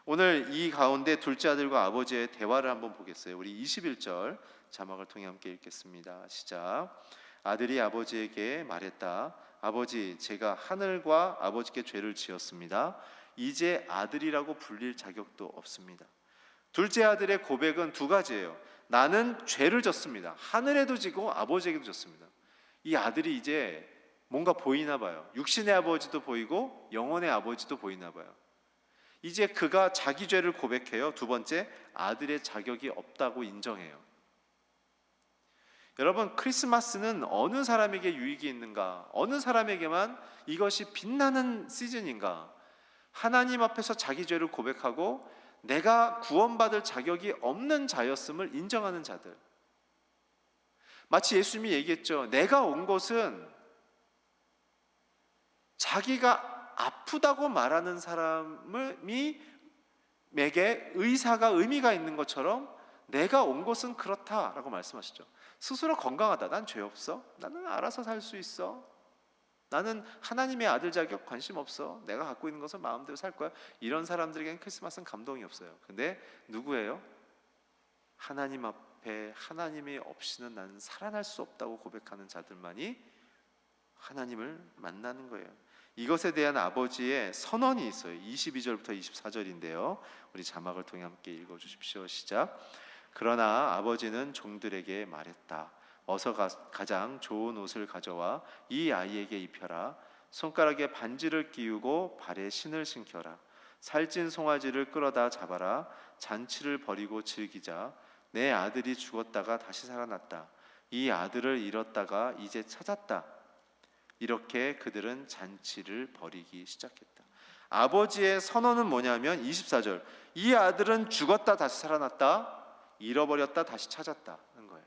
오늘 이 가운데 둘째 아들과 아버지의 대화를 한번 보겠어요. 우리 21절 자막을 통해 함께 읽겠습니다. 시작. 아들이 아버지에게 말했다. 아버지, 제가 하늘과 아버지께 죄를 지었습니다. 이제 아들이라고 불릴 자격도 없습니다. 둘째 아들의 고백은 두 가지예요. 나는 죄를 졌습니다. 하늘에도 지고 아버지에게도 졌습니다. 이 아들이 이제 뭔가 보이나 봐요. 육신의 아버지도 보이고 영혼의 아버지도 보이나 봐요. 이제 그가 자기 죄를 고백해요. 두 번째, 아들의 자격이 없다고 인정해요. 여러분, 크리스마스는 어느 사람에게 유익이 있는가? 어느 사람에게만 이것이 빛나는 시즌인가? 하나님 앞에서 자기 죄를 고백하고 내가 구원받을 자격이 없는 자였음을 인정하는 자들. 마치 예수님이 얘기했죠. 내가 온 것은 자기가 아프다고 말하는 사람이 에게 의사가 의미가 있는 것처럼 내가 온 것은 그렇다라고 말씀하시죠. 스스로 건강하다. 난 죄 없어. 나는 알아서 살 수 있어. 나는 하나님의 아들 자격 관심 없어. 내가 갖고 있는 것은 마음대로 살 거야. 이런 사람들에게는 크리스마스는 감동이 없어요. 근데 누구예요? 하나님 앞에 하나님이 없이는 나는 살아날 수 없다고 고백하는 자들만이 하나님을 만나는 거예요. 이것에 대한 아버지의 선언이 있어요. 22절부터 24절인데요. 우리 자막을 통해 함께 읽어주십시오. 시작. 그러나 아버지는 종들에게 말했다. 어서 가장 좋은 옷을 가져와 이 아이에게 입혀라. 손가락에 반지를 끼우고 발에 신을 신겨라. 살찐 송아지를 끌어다 잡아라. 잔치를 벌이고 즐기자. 내 아들이 죽었다가 다시 살아났다. 이 아들을 잃었다가 이제 찾았다. 이렇게 그들은 잔치를 벌이기 시작했다. 아버지의 선언은 뭐냐면 24절. 이 아들은 죽었다 다시 살아났다. 잃어버렸다 다시 찾았다는 거예요.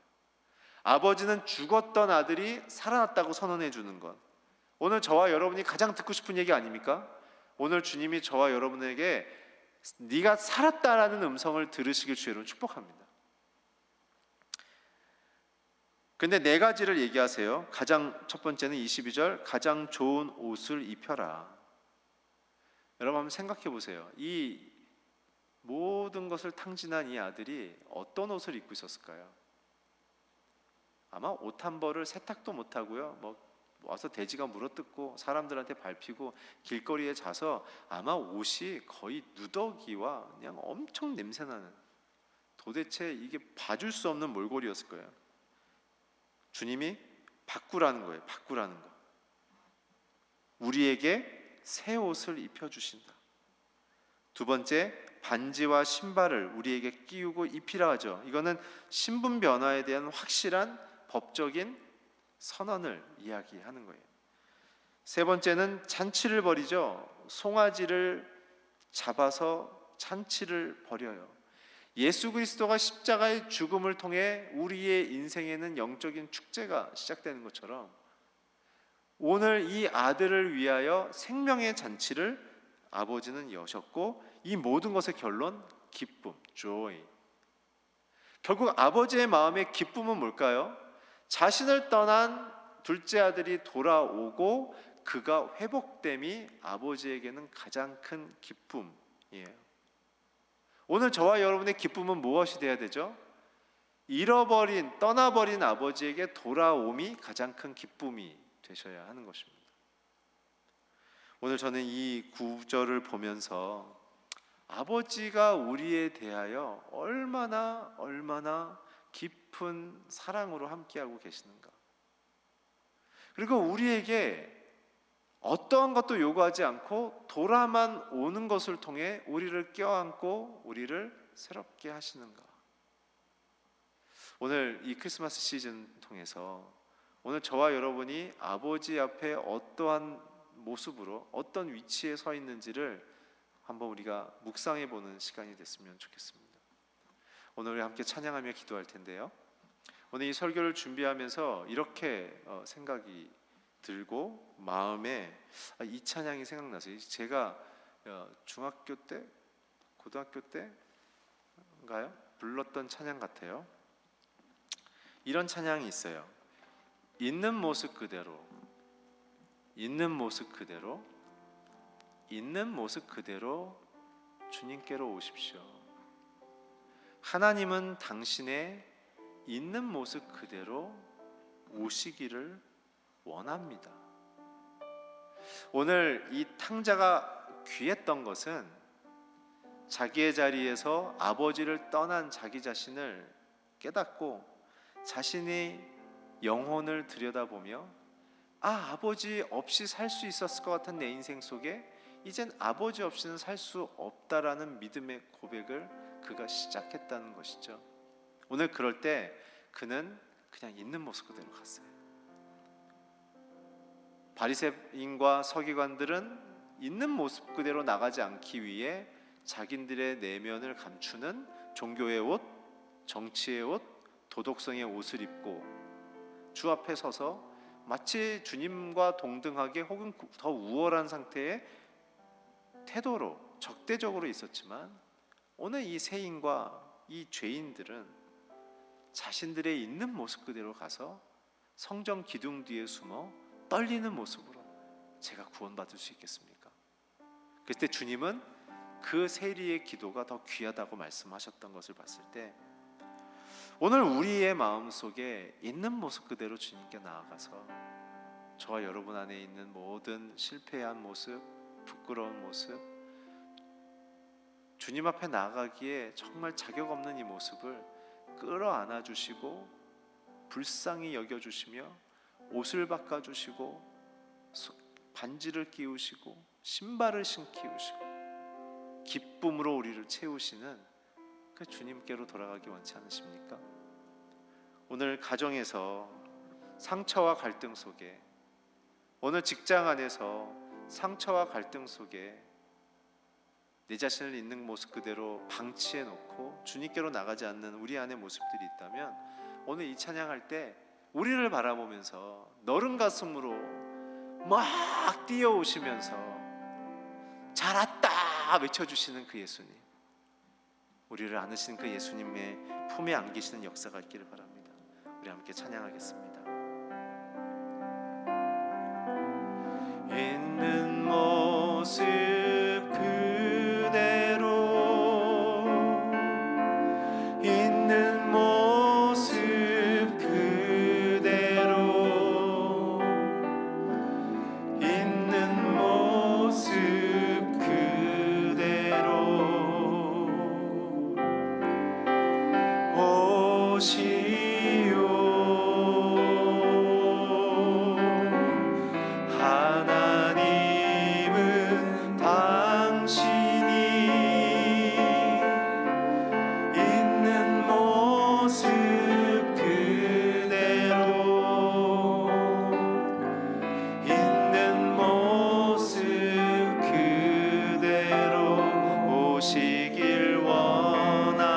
아버지는 죽었던 아들이 살아났다고 선언해 주는 것. 오늘 저와 여러분이 가장 듣고 싶은 얘기 아닙니까? 오늘 주님이 저와 여러분에게 네가 살았다라는 음성을 들으시길 주여로 축복합니다. 근데 네 가지를 얘기하세요. 가장 첫 번째는 22절, 가장 좋은 옷을 입혀라. 여러분 한번 생각해 보세요. 이 모든 것을 탕진한 이 아들이 어떤 옷을 입고 있었을까요? 아마 옷 한 벌을 세탁도 못하고요, 와서 돼지가 물어뜯고 사람들한테 밟히고 길거리에 자서 아마 옷이 거의 누더기와 그냥 엄청 냄새나는, 도대체 이게 봐줄 수 없는 몰골이었을 거예요. 주님이 바꾸라는 거예요. 바꾸라는 거. 우리에게 새 옷을 입혀주신다. 두 번째, 반지와 신발을 우리에게 끼우고 입히라 하죠. 이거는 신분 변화에 대한 확실한 법적인 선언을 이야기하는 거예요. 세 번째는 잔치를 벌이죠. 송아지를 잡아서 잔치를 벌여요. 예수 그리스도가 십자가의 죽음을 통해 우리의 인생에는 영적인 축제가 시작되는 것처럼 오늘 이 아들을 위하여 생명의 잔치를 아버지는 여셨고, 이 모든 것의 결론, 기쁨, joy. 결국 아버지의 마음의 기쁨은 뭘까요? 자신을 떠난 둘째 아들이 돌아오고 그가 회복됨이 아버지에게는 가장 큰 기쁨이에요. 오늘 저와 여러분의 기쁨은 무엇이 되어야 되죠? 잃어버린, 떠나버린 아버지에게 돌아옴이 가장 큰 기쁨이 되셔야 하는 것입니다. 오늘 저는 이 구절을 보면서 아버지가 우리에 대하여 얼마나 깊은 사랑으로 함께하고 계시는가, 그리고 우리에게 어떠한 것도 요구하지 않고 돌아만 오는 것을 통해 우리를 껴안고 우리를 새롭게 하시는가. 오늘 이 크리스마스 시즌 통해서 오늘 저와 여러분이 아버지 앞에 어떠한 모습으로 어떤 위치에 서 있는지를 한번 우리가 묵상해 보는 시간이 됐으면 좋겠습니다. 오늘 우리 함께 찬양하며 기도할 텐데요, 오늘 이 설교를 준비하면서 이렇게 생각이 들고 마음에 이 찬양이 생각나서, 제가 중학교 때, 고등학교 때인가요? 불렀던 찬양 같아요. 이런 찬양이 있어요. 있는 모습 그대로, 있는 모습 그대로, 있는 모습 그대로 주님께로 오십시오. 하나님은 당신의 있는 모습 그대로 오시기를 원합니다. 오늘 이 탕자가 귀했던 것은 자기의 자리에서 아버지를 떠난 자기 자신을 깨닫고 자신이 영혼을 들여다보며 아버지 없이 살 수 있었을 것 같은 내 인생 속에 이젠 아버지 없이는 살 수 없다라는 믿음의 고백을 그가 시작했다는 것이죠. 오늘 그럴 때 그는 그냥 있는 모습 그대로 갔어요. 바리새인과 서기관들은 있는 모습 그대로 나가지 않기 위해 자기들의 내면을 감추는 종교의 옷, 정치의 옷, 도덕성의 옷을 입고 주 앞에 서서 마치 주님과 동등하게 혹은 더 우월한 상태의 태도로 적대적으로 있었지만, 오늘 이 세인과 이 죄인들은 자신들의 있는 모습 그대로 가서 성전 기둥 뒤에 숨어 떨리는 모습으로 제가 구원받을 수 있겠습니까? 그때 주님은 그 세리의 기도가 더 귀하다고 말씀하셨던 것을 봤을 때, 오늘 우리의 마음속에 있는 모습 그대로 주님께 나아가서 저와 여러분 안에 있는 모든 실패한 모습, 부끄러운 모습, 주님 앞에 나아가기에 정말 자격 없는 이 모습을 끌어안아 주시고 불쌍히 여겨주시며 옷을 바꿔주시고 반지를 끼우시고 신발을 신기우시고 기쁨으로 우리를 채우시는 그 주님께로 돌아가기 원치 않으십니까? 오늘 가정에서 상처와 갈등 속에, 오늘 직장 안에서 상처와 갈등 속에 내 자신을 있는 모습 그대로 방치해 놓고 주님께로 나가지 않는 우리 안의 모습들이 있다면, 오늘 이 찬양할 때 우리를 바라보면서 너른 가슴으로 막 뛰어오시면서 잘 왔다 외쳐주시는 그 예수님, 우리를 안으시는 그 예수님의 품에 안기시는 역사가 있기를 바랍니다. 우리 함께 찬양하겠습니다. 있는 모습 그대로, 있는 모습 그대로, 있는 모습 그대로 오시오. 하나님은 당신이 있는 모습 그대로, 있는 모습 그대로 오시길 원하십니다.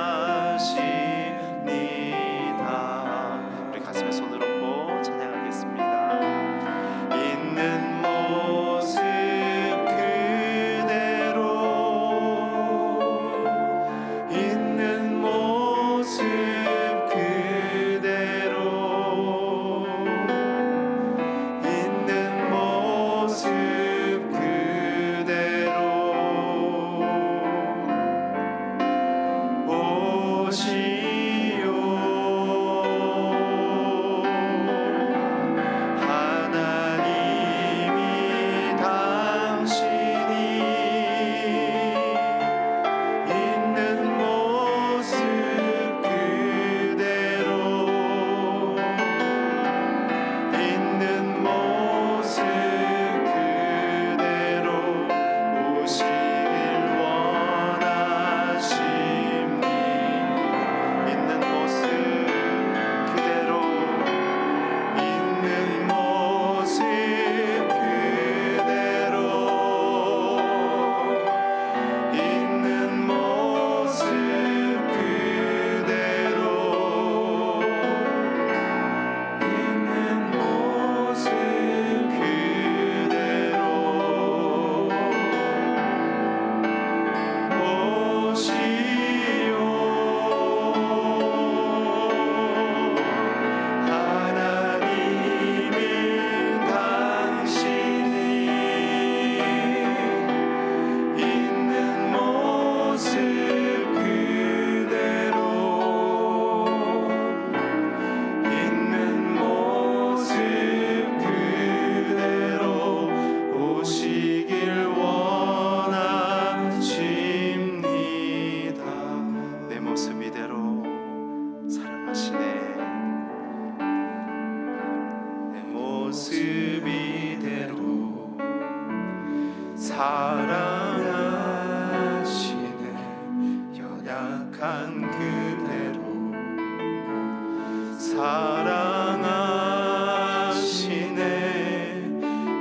사랑하시네.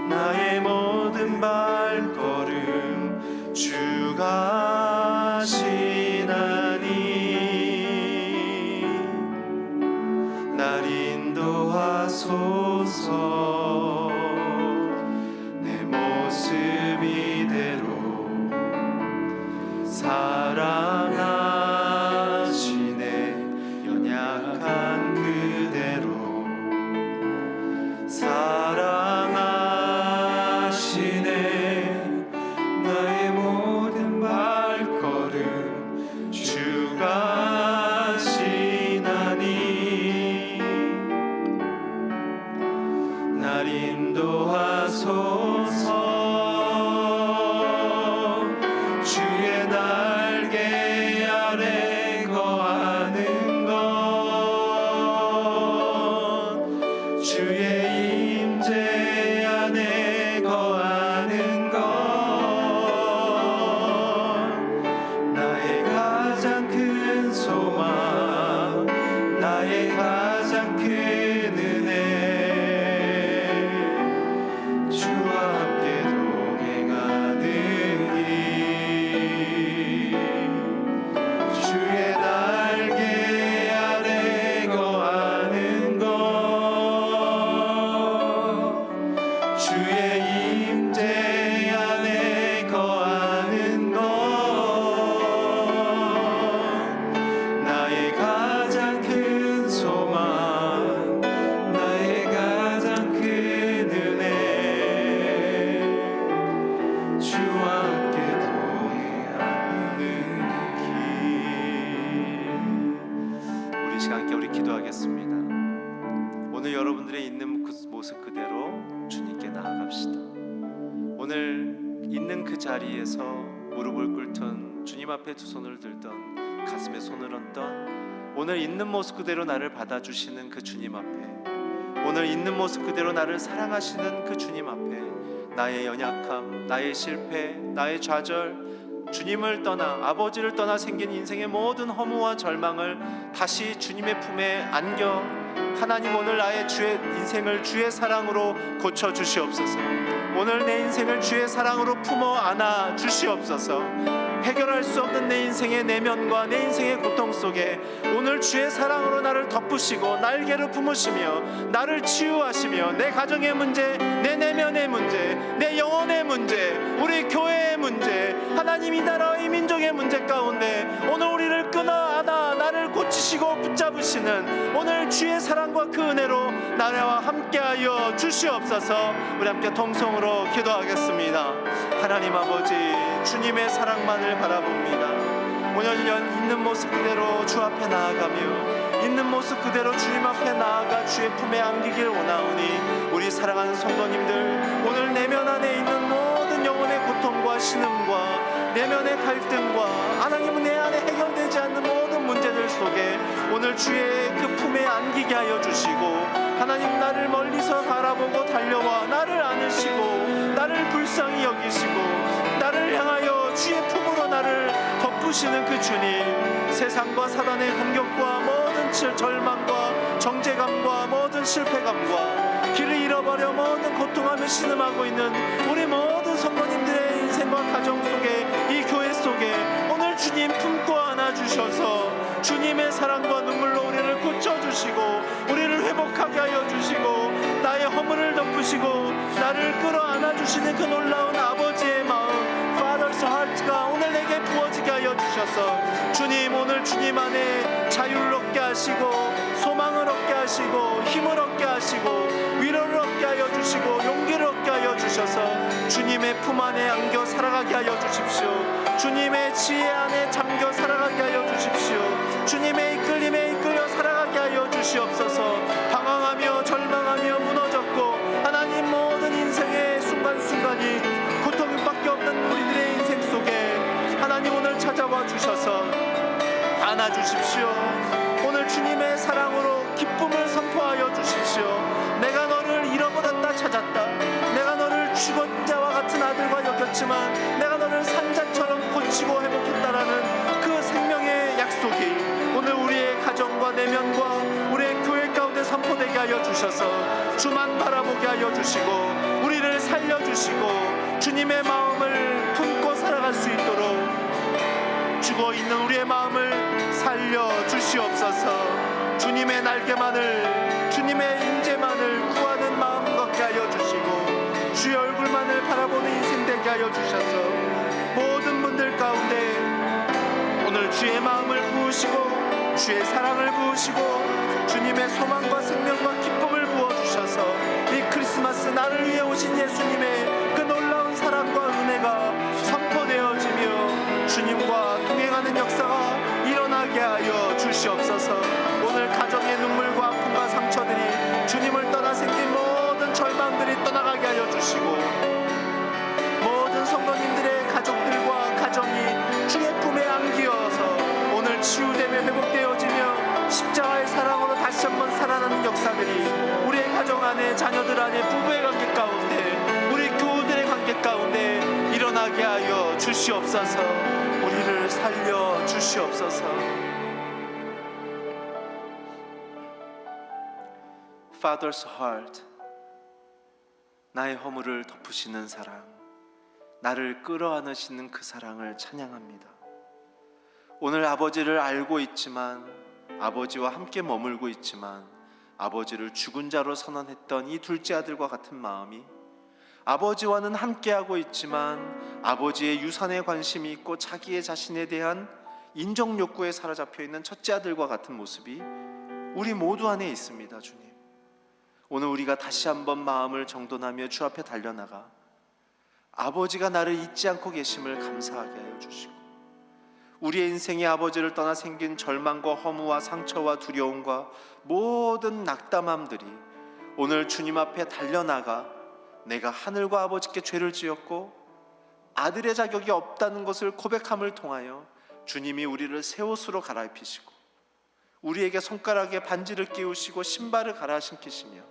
나의 모든 발걸음 주가 하시나니 날 인도하소서. 내 모습 이대로 사랑하시네. 연약한 그대로 사랑하시네. 나의 모든 발걸음 주가 하시나니 날 인도하소서. 주의 날개 아래 거하는 것, 주의 임재 안에 거하는 것, 나의 가장 큰 소망, 나의 가장 큰 은혜, 주와 함께 동행하는 길. 주의 날개 아래 거하는 것, 주의 임재 안에 거하는 것, 나의 가장 큰 소망, 나의 가장 큰 은혜, 주와 함께 동행하는 길. 우리 시간 함께 우리 기도하겠습니다. 오늘 여러분들의 있는 그 모습 그대로 주님께 나아갑시다. 오늘 있는 그 자리에서 무릎을 꿇던, 주님 앞에 두 손을 들던, 가슴에 손을 얹던, 오늘 있는 모습 그대로 나를 받아주시는 그 주님 앞에, 오늘 있는 모습 그대로 나를 사랑하시는 그 주님 앞에, 나의 연약함, 나의 실패, 나의 좌절, 주님을 떠나, 아버지를 떠나 생긴 인생의 모든 허무와 절망을 다시 주님의 품에 안겨, 하나님 오늘 나의 주의 인생을 주의 사랑으로 고쳐 주시옵소서. 오늘 내 인생을 주의 사랑으로 품어 안아 주시옵소서. 해결할 수 없는 내 인생의 내면과 내 인생의 고통 속에 오늘 주의 사랑으로 나를 덮으시고 날개를 품으시며 나를 치유하시며, 내 가정의 문제, 내 내면의 문제, 내 영혼의 문제, 우리 교회의 문제, 하나님 이 나라와 이 민족의 문제 가운데 오늘 우리를 끊어 안아 나를 고치시고 붙잡으시는 오늘 주의 사랑과 그 은혜로 나와 함께하여 주시옵소서. 우리 함께 통성으로 기도하겠습니다. 하나님 아버지, 주님의 사랑만을 바라봅니다. 오늘 있는 모습 그대로 주 앞에 나아가며 있는 모습 그대로 주님 앞에 나아가 주의 품에 안기길 원하오니, 우리 사랑하는 성도님들 오늘 내면 안에 있는 모든 영혼의 고통과 신음과 내면의 갈등과 하나님은 내 안에 해결되지 않는 모든 문제들 속에 오늘 주의 그 품에 안기게 하여 주시고, 하나님 나를 멀리서 바라보고 달려와 나를 안으시고 나를 불쌍히 여기시고 나를 향하여 주의 품으로 나를 덮으시는 그 주님, 세상과 사단의 공격과 모든 절망과 정죄감과 모든 실패감과 길을 잃어버려 모든 고통하며 신음하고 있는 우리 모든 성도님들의 인생과 가정 속에, 이 교회 속에 오늘 주님 품고 안아주셔서 주님의 사랑과 눈물로 우리를 고쳐주시고 우리를 회복하게 하여 주시고 나의 허물을 덮으시고 나를 끌어안아주시는 그 놀라운 아버지의 마음, Father's Heart가 오늘 내게 부어지게 하여 주셔서 주님, 오늘 주님 안에 자유를 얻게 하시고 소망을 얻게 하시고 힘을 얻게 하시고 위로를 얻게 하여 주시고 용기를 얻게 하여 주셔서 주님의 품 안에 안겨 살아가게 하여 주십시오. 주님의 지혜 안에 잠겨 살아가게 하여 주십시오. 주님의 이끌림에 이끌려 살아가게 하여 주시옵소서. 방황하며 절망하며 무너졌고 하나님 모든 인생의 순간순간이 고통밖에 없는 우리들의 인생 속에 하나님 오늘 찾아와 주셔서 안아주십시오. 오늘 주님의 사랑으로 기쁨을 선포하여 주십시오. 내가 너를 잃어버렸다 찾았다. 내가 너를 죽은 자와 같은 아들과 여겼지만 내가 너를 산자처럼 고치고 회복했다라는 그 생명의 약속이 오늘 우리의 가정과 내면과 우리의 교회 가운데 주셔서 주만 바라보게 하여 주시고 우리를 살려주시고 주님의 마음을 품고 살아갈 수 있도록 죽어있는 우리의 마음을 살려주시옵소서. 주님의 날개만을, 주님의 임재만을 구하는 마음 갖게 하여 주시고 주의 얼굴만을 바라보는 인생 되게 하여 주셔서 모든 분들 가운데 오늘 주의 마음을 부으시고 주의 사랑을 부으시고 주님의 소망과 생명과 기쁨을 부어주셔서 이 크리스마스 나를 위해 오신 예수님의 그 놀라운 사랑과 은혜가 선포되어지며 주님과 동행하는 역사가 일어나게 하여 주시옵소서. 오늘 가정의 눈물과 아픔과 상처들이 주님을 떠나 생긴 모든 절망들이 떠나가게 하여 주시고 모든 성도님들의 가족들과 가정이 주의 품에 안기어서 오늘 치유되며 회복되어지며 십자가의 사랑으로 다시 한번 살아나는 역사들이 우리의 가정 안에, 자녀들 안에, 부부의 관계 가운데, 우리 교우들의 관계 가운데 일어나게 하여 주시옵소서. 우리를 살려 주시옵소서. Father's heart, 나의 허물을 덮으시는 사랑, 나를 끌어안으시는 그 사랑을 찬양합니다. 오늘 아버지를 알고 있지만, 아버지와 함께 머물고 있지만 아버지를 죽은 자로 선언했던 이 둘째 아들과 같은 마음이, 아버지와는 함께하고 있지만 아버지의 유산에 관심이 있고 자기의 자신에 대한 인정 욕구에 사로잡혀 있는 첫째 아들과 같은 모습이 우리 모두 안에 있습니다. 주님, 오늘 우리가 다시 한번 마음을 정돈하며 주 앞에 달려나가 아버지가 나를 잊지 않고 계심을 감사하게 하여 주시고 우리의 인생에 아버지를 떠나 생긴 절망과 허무와 상처와 두려움과 모든 낙담함들이 오늘 주님 앞에 달려나가 내가 하늘과 아버지께 죄를 지었고 아들의 자격이 없다는 것을 고백함을 통하여 주님이 우리를 새 옷으로 갈아입히시고 우리에게 손가락에 반지를 끼우시고 신발을 갈아 신기시며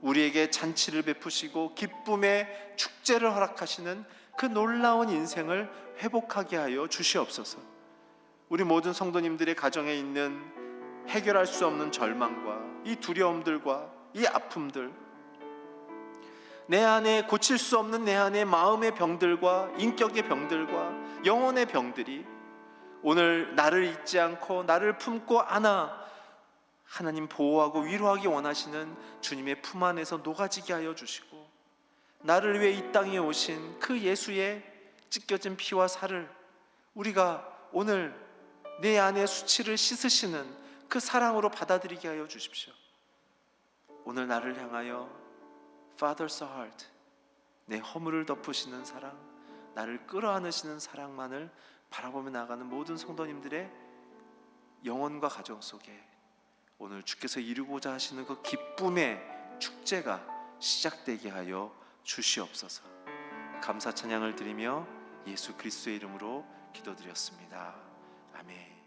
우리에게 잔치를 베푸시고 기쁨의 축제를 허락하시는 그 놀라운 인생을 회복하게 하여 주시옵소서. 우리 모든 성도님들의 가정에 있는 해결할 수 없는 절망과 이 두려움들과 이 아픔들, 내 안에 고칠 수 없는 내 안에 마음의 병들과 인격의 병들과 영혼의 병들이 오늘 나를 잊지 않고 나를 품고 안아 하나님 보호하고 위로하기 원하시는 주님의 품 안에서 녹아지게 하여 주시고 나를 위해 이 땅에 오신 그 예수의 찢겨진 피와 살을 우리가 오늘 내 안의 수치를 씻으시는 그 사랑으로 받아들이게 하여 주십시오. 오늘 나를 향하여 Father's heart, 내 허물을 덮으시는 사랑, 나를 끌어안으시는 사랑만을 바라보며 나가는 모든 성도님들의 영혼과 가정 속에 오늘 주께서 이루고자 하시는 그 기쁨의 축제가 시작되게 하여 주시옵소서. 감사 찬양을 드리며 예수 그리스도의 이름으로 기도드렸습니다. 아멘.